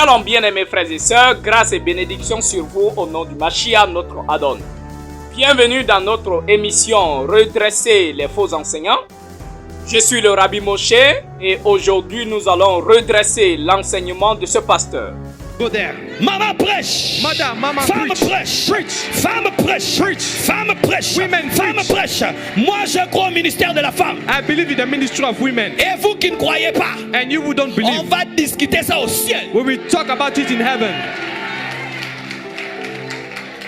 Shalom bien-aimés frères et sœurs, grâce et bénédiction sur vous au nom du Mashiach, notre Adon. Bienvenue dans notre émission Redresser les faux enseignants. Je suis le Rabbi Moshe et aujourd'hui nous allons redresser l'enseignement de ce pasteur. Go there. Maman prêche. Mama Femme preach. prêche. Preach. Femme prêche. Preach. Femme prêche. Women Femme preach. prêche. Moi je crois au ministère de la femme. I believe in the ministry of women. Et vous qui ne croyez pas, And you who don't on believe, va discuter ça au ciel. we will talk about it in heaven.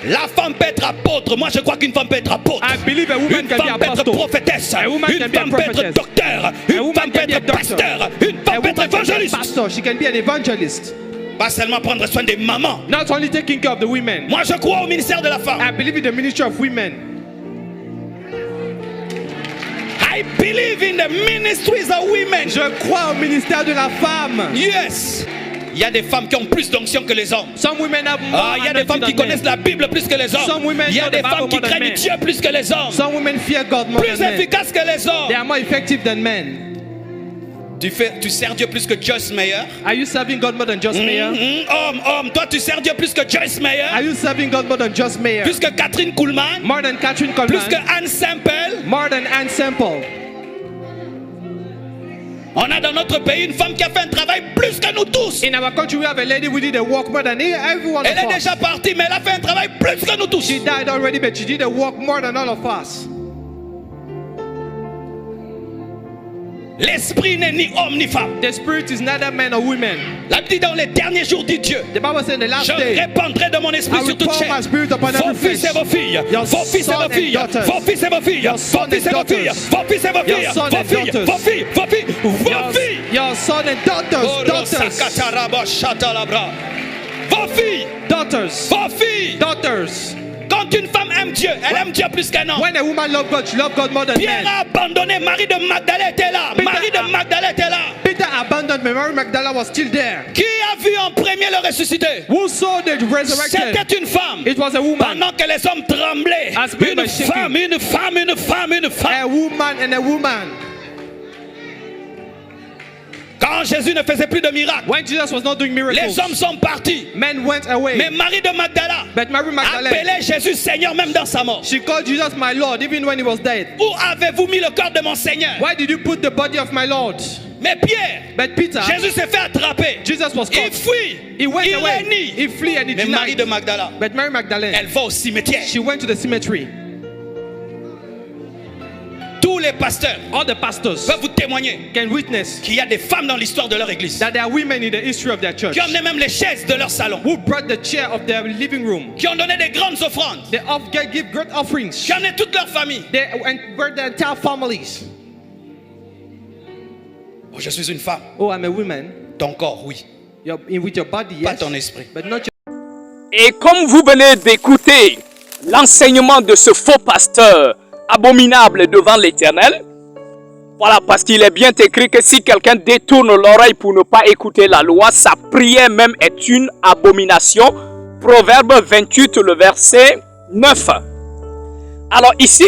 La femme peut être apôtre. Moi je crois qu'une femme peut être apôtre. I believe a woman Une can be femme peut être apostle. prophétesse. A woman Une can be a femme peut être prophetess. docteur. A Une woman femme peut can be a être doctor. pasteur. Une A femme peut être woman can be a évangéliste. pastor. She can be an evangelist. Pas seulement prendre soin des mamans. Not only taking care of the women. Moi je crois au ministère de la femme. I believe in the ministry of women. I believe in the ministries of women. Je crois au ministère de la femme. Yes. Il y a des femmes qui ont plus d'onction que les hommes. Some women have more Il y a des femmes qui anointing than connaissent men. la Bible plus que les hommes. Some women Il y a know des the Bible femmes qui more than craignent men. Dieu plus que les hommes. Some women fear God more Plus than men. efficaces que les They hommes. are more effective than men. Tu sers Dieu plus que Joyce Meyer. Are you serving God more than Just Mayer? Homme, toi tu sers Dieu plus que Joyce Meyer. Are you serving God more than Just Mayer? Plus que Catherine Kuhlman. More than Catherine Plus que Coleman? Anne Semple. More than Anne Semple? On a dans notre pays une femme qui a fait un travail plus que nous tous. In our country, we have a lady who did a work more than everyone Elle est of us. déjà partie, mais elle a fait un travail plus que nous tous. She died already, but she did a work more than all of us. L'esprit n'est ni homme ni femme. The spirit is neither man or woman. La Bible dit dans les derniers jours, dit Dieu, The Bible says in the last je day, répandrai de mon esprit I sur will toute pour chair. my spirit upon Vos every fils et flesh. vos filles, Your vos fils et son vos and filles, daughters. vos fils et vos filles, Your vos son fils et and vos filles, daughters. vos fils et vos filles, Your son vos and filles, daughters. vos filles, vos filles, vos filles. Your son and daughters, Vos filles, daughters, vos filles. daughters. Quand une femme aime Dieu, elle aime Dieu plus qu'un homme. When a woman loves God, she loves God more than Pierre men. a abandonné, Marie de Magdalene était là. Peter Marie de Magdalene était là. Peter abandoned me. Mary Magdalene was still there. Qui a vu en premier le ressuscité? Who saw the resurrection? C'était une femme. It was a woman. Pendant que les hommes tremblaient, As men une were shaking. femme, une femme, une femme, une femme. A woman and a woman. Quand Jésus ne faisait plus de miracles, When Jesus was not doing miracles, les hommes sont partis. men went away. Mais Marie de Magdala But Mary Magdalene, appelait Jésus Seigneur même dans sa mort. she called Jesus my Lord even when he was dead. Où avez-vous mis le corps de mon Seigneur? Why did you put the body of my Lord? Mais Pierre, But Peter, Jésus s'est fait attraper. Jesus was Il caught. fuit. He went Il away. renie. He flee and he Mais Marie de denied. Magdala, But Mary Magdalene, elle va au cimetière. she went to the cemetery. Tous les pasteurs All the pastors peuvent vous témoigner can witness qu'il y a des femmes dans l'histoire de leur église that there are women in the history of their church qui ont emmené même les chaises de leur salon, who brought the chair of their living room. qui ont donné des grandes offrandes, They give great offerings. qui ont emmené toute leur famille. They and brought their entire families. Oh, je suis une femme. Oh, I'm a woman. Ton corps, oui. With your body, Pas yes. ton esprit. But not Et comme vous venez d'écouter l'enseignement de ce faux pasteur abominable devant l'Éternel, voilà, parce qu'il est bien écrit que si quelqu'un détourne l'oreille pour ne pas écouter la loi, sa prière même est une abomination. Proverbe 28, le verset 9. Alors ici,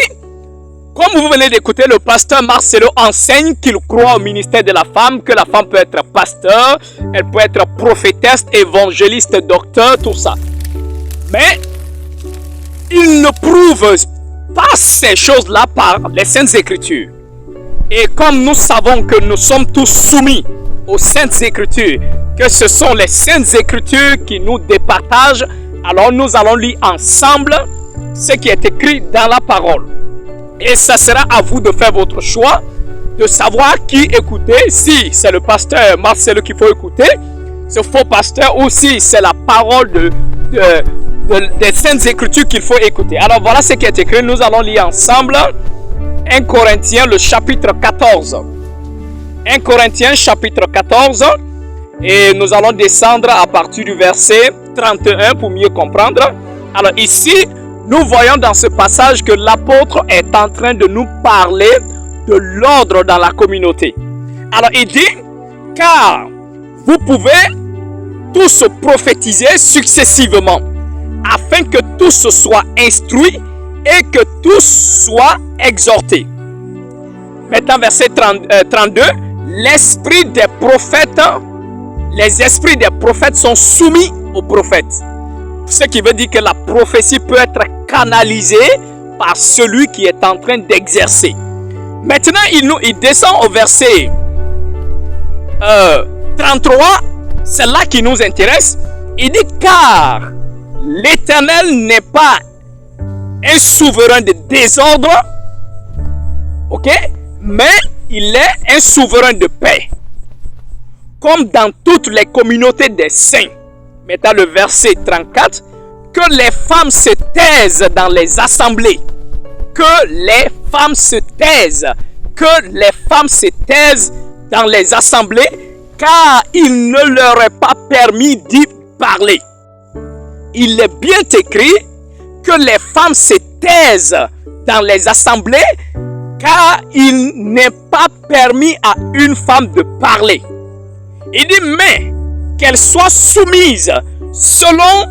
comme vous venez d'écouter, le pasteur Marcelo enseigne qu'il croit au ministère de la femme, que la femme peut être pasteur, elle peut être prophétesse, évangéliste, docteur, tout ça. Mais il ne prouve pas ces choses-là par les Saintes Écritures. Et comme nous savons que nous sommes tous soumis aux Saintes Écritures, que ce sont les Saintes Écritures qui nous départagent, alors nous allons lire ensemble ce qui est écrit dans la parole. Et ça sera à vous de faire votre choix, de savoir qui écouter, si c'est le pasteur Marcelo qu'il faut écouter, ce faux pasteur, ou si c'est la parole des Saintes Écritures qu'il faut écouter. Alors voilà ce qui est écrit, nous allons lire ensemble 1 Corinthiens, le chapitre 14. 1 Corinthiens, chapitre 14, et nous allons descendre à partir du verset 31 pour mieux comprendre. Alors ici, nous voyons dans ce passage que l'apôtre est en train de nous parler de l'ordre dans la communauté. Alors il dit, car vous pouvez tous prophétiser successivement, afin que tous soient instruits et que tous soient exhortés. Maintenant verset 32, l'esprit des prophètes, les esprits des prophètes sont soumis aux prophètes. Ce qui veut dire que la prophétie peut être canalisée par celui qui est en train d'exercer. Maintenant, il descend au verset 33. C'est là qui nous intéresse. Il dit car l'Éternel n'est pas un souverain de désordre, ok, mais il est un souverain de paix, comme dans toutes les communautés des saints. Maintenant le verset 34, que les femmes se taisent dans les assemblées, que les femmes se taisent, que les femmes se taisent dans les assemblées, car il ne leur est pas permis d'y parler. Il est bien écrit que les femmes se taisent dans les assemblées, car il n'est pas permis à une femme de parler. Il dit, mais qu'elle soit soumise selon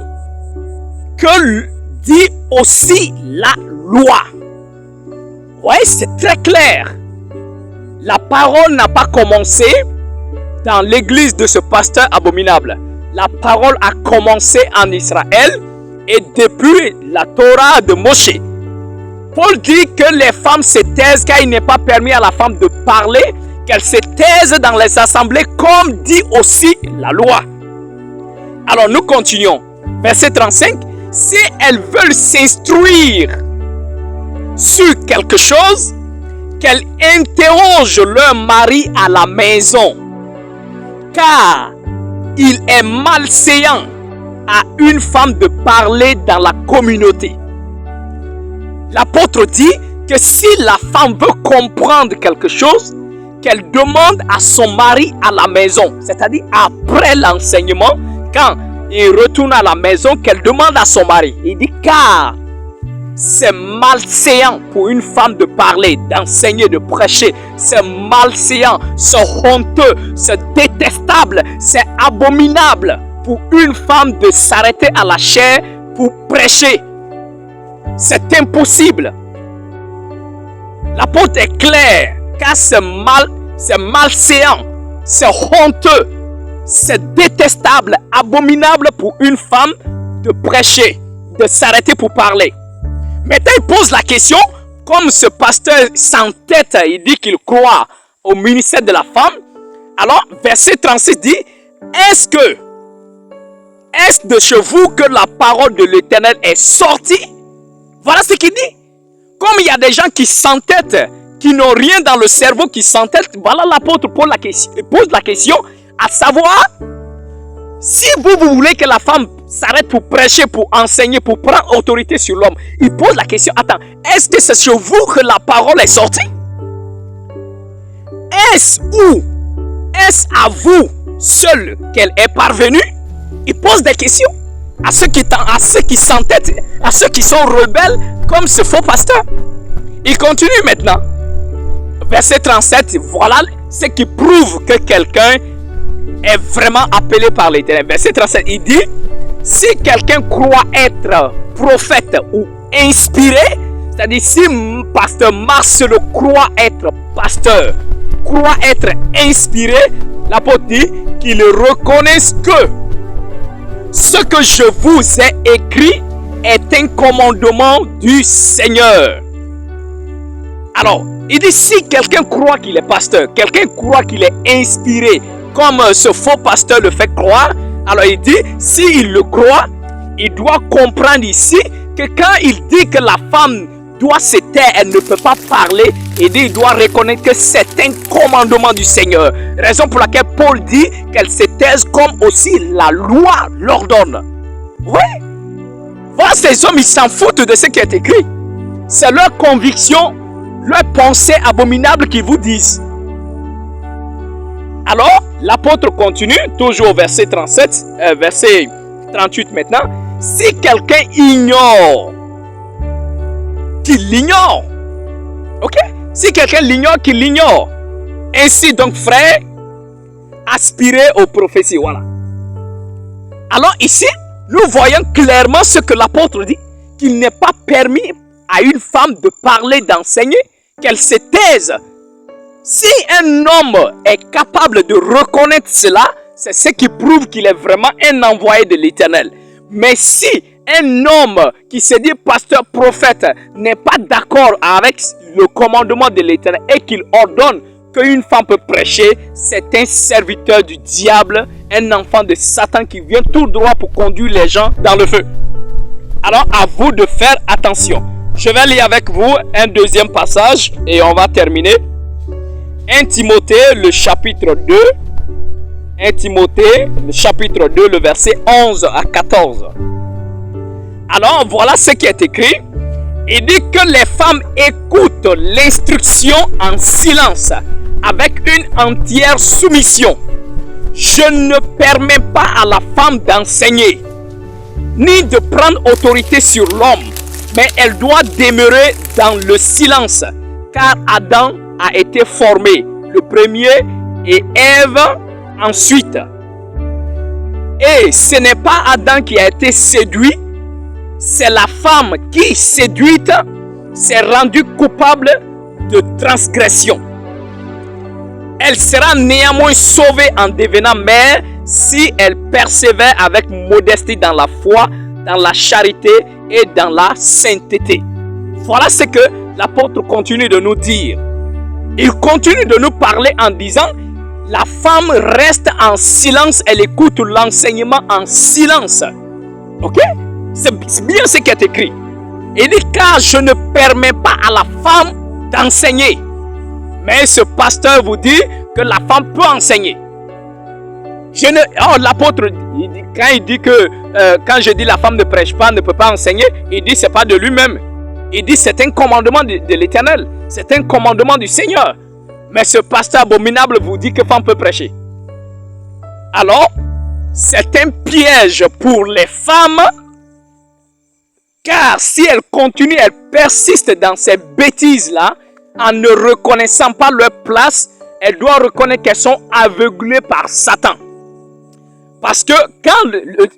que dit aussi la loi. Vous voyez, c'est très clair. La parole n'a pas commencé dans l'église de ce pasteur abominable. La parole a commencé en Israël et depuis la Torah de Moshe. Paul dit que les femmes se taisent car il n'est pas permis à la femme de parler, qu'elle se taise dans les assemblées comme dit aussi la loi. Alors nous continuons. Verset 35. Si elles veulent s'instruire sur quelque chose, qu'elles interrogent leur mari à la maison, car il est malséant à une femme de parler dans la communauté. L'apôtre dit que si la femme veut comprendre quelque chose, qu'elle demande à son mari à la maison, c'est-à-dire après l'enseignement, quand il retourne à la maison, qu'elle demande à son mari. Il dit car c'est malséant pour une femme de parler, d'enseigner, de prêcher. C'est malséant, c'est honteux, c'est détestable, c'est abominable pour une femme de s'arrêter à la chair pour prêcher. C'est impossible. L'apôtre est clair, car c'est malséant, c'est honteux, c'est détestable, abominable pour une femme de prêcher, de s'arrêter pour parler. Maintenant, il pose la question, comme ce pasteur s'entête, il dit qu'il croit au ministère de la femme. Alors, verset 36 dit, est-ce de chez vous que la parole de l'Éternel est sortie? Voilà ce qu'il dit. Comme il y a des gens qui s'entêtent, qui n'ont rien dans le cerveau, qui s'entêtent, voilà l'apôtre pose la question, à savoir, si vous voulez que la femme s'arrête pour prêcher, pour enseigner, pour prendre autorité sur l'homme, il pose la question, attends, est-ce que c'est chez vous que la parole est sortie? Est-ce à vous seul qu'elle est parvenue? Il pose des questions à ceux qui s'entêtent, à ceux qui sont rebelles, comme ce faux pasteur. Il continue maintenant. Verset 37, voilà ce qui prouve que quelqu'un est vraiment appelé par l'Éternel. Verset 37, il dit, si quelqu'un croit être prophète ou inspiré, c'est-à-dire si pasteur Marcelo croit être pasteur, croit être inspiré, l'apôtre dit qu'il reconnaisse que ce que je vous ai écrit est un commandement du Seigneur. Alors, il dit si quelqu'un croit qu'il est pasteur, quelqu'un croit qu'il est inspiré, comme ce faux pasteur le fait croire, alors il dit, s'il le croit, il doit comprendre ici que quand il dit que la femme doit se taire, elle ne peut pas parler, il doit reconnaître que c'est un commandement du Seigneur. Raison pour laquelle Paul dit qu'elle se taise comme aussi la loi l'ordonne. Oui. Voilà, ces hommes, ils s'en foutent de ce qui est écrit. C'est leur conviction, leur pensée abominable qu'ils vous disent. Alors, l'apôtre continue, toujours au verset 37, verset 38 maintenant. Si quelqu'un ignore, qu'il l'ignore. Ok? Si quelqu'un l'ignore, qu'il l'ignore. Ainsi donc, frère, aspirez aux prophéties. Voilà. Alors ici, nous voyons clairement ce que l'apôtre dit, qu'il n'est pas permis à une femme de parler, d'enseigner, qu'elle se taise. Si un homme est capable de reconnaître cela, c'est ce qui prouve qu'il est vraiment un envoyé de l'Éternel. Mais si un homme qui se dit pasteur, prophète, n'est pas d'accord avec le commandement de l'Éternel et qu'il ordonne qu'une femme peut prêcher, c'est un serviteur du diable, un enfant de Satan qui vient tout droit pour conduire les gens dans le feu. Alors à vous de faire attention. Je vais lire avec vous un deuxième passage et on va terminer. 1 Timothée, le chapitre 2. 1 Timothée, le chapitre 2, le verset 11 à 14. Alors voilà ce qui est écrit. Il dit que les femmes écoutent l'instruction en silence, avec une entière soumission. Je ne permets pas à la femme d'enseigner, ni de prendre autorité sur l'homme, mais elle doit demeurer dans le silence, car Adam a été formé, le premier, et Ève ensuite. Et ce n'est pas Adam qui a été séduit, c'est la femme qui, séduite, s'est rendue coupable de transgression. Elle sera néanmoins sauvée en devenant mère si elle persévère avec modestie dans la foi, dans la charité et dans la sainteté. Voilà ce que l'apôtre continue de nous dire. Il continue de nous parler en disant, la femme reste en silence, elle écoute l'enseignement en silence. Ok? C'est bien ce qui est écrit. Il dit, car je ne permets pas à la femme d'enseigner. Mais ce pasteur vous dit que la femme peut enseigner. L'apôtre, quand il dit que, quand je dis la femme ne prêche pas, ne peut pas enseigner, il dit c'est pas de lui-même. Il dit c'est un commandement de l'Éternel. C'est un commandement du Seigneur. Mais ce pasteur abominable vous dit que la femme peut prêcher. Alors, c'est un piège pour les femmes. Car si elles continuent, elles persistent dans ces bêtises-là, en ne reconnaissant pas leur place, elles doivent reconnaître qu'elles sont aveuglées par Satan. Parce que quand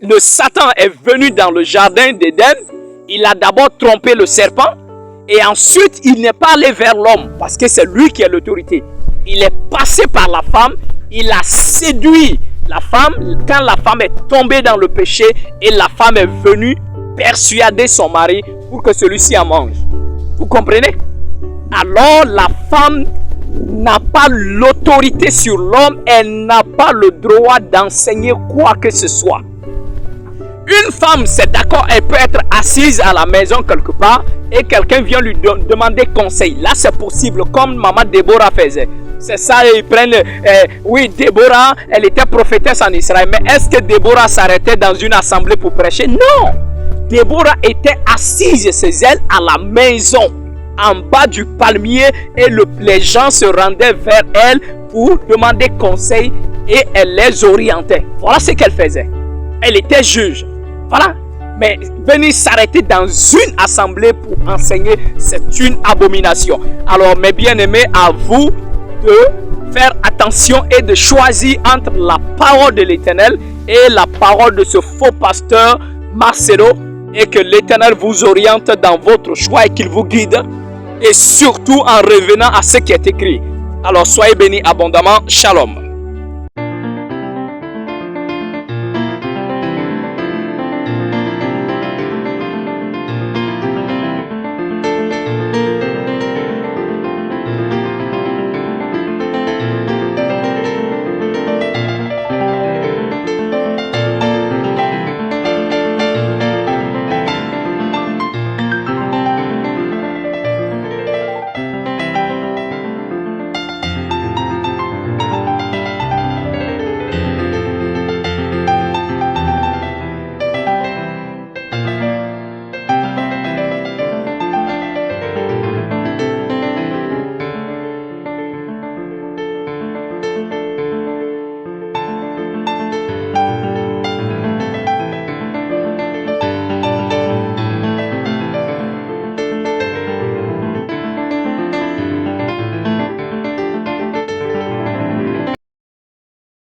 le Satan est venu dans le jardin d'Éden, il a d'abord trompé le serpent et ensuite il n'est pas allé vers l'homme parce que c'est lui qui a l'autorité. Il est passé par la femme, il a séduit la femme quand la femme est tombée dans le péché et la femme est venue persuader son mari pour que celui-ci en mange. Vous comprenez? Alors la femme n'a pas l'autorité sur l'homme, elle n'a pas le droit d'enseigner quoi que ce soit. Une femme, c'est d'accord, elle peut être assise à la maison quelque part et quelqu'un vient lui demander conseil. Là, c'est possible, comme maman Déborah faisait. C'est ça, ils prennent... oui, Déborah, elle était prophétesse en Israël. Mais est-ce que Déborah s'arrêtait dans une assemblée pour prêcher? Non! Déborah était assise chez elle à la maison, en bas du palmier, et les gens se rendaient vers elle pour demander conseil et elle les orientait. Voilà ce qu'elle faisait. Elle était juge. Voilà. Mais venir s'arrêter dans une assemblée pour enseigner, c'est une abomination. Alors, mes bien-aimés, à vous de faire attention et de choisir entre la parole de l'Éternel et la parole de ce faux pasteur Marcelo, et que l'Éternel vous oriente dans votre choix et qu'il vous guide, et surtout en revenant à ce qui est écrit. Alors soyez bénis abondamment. Shalom.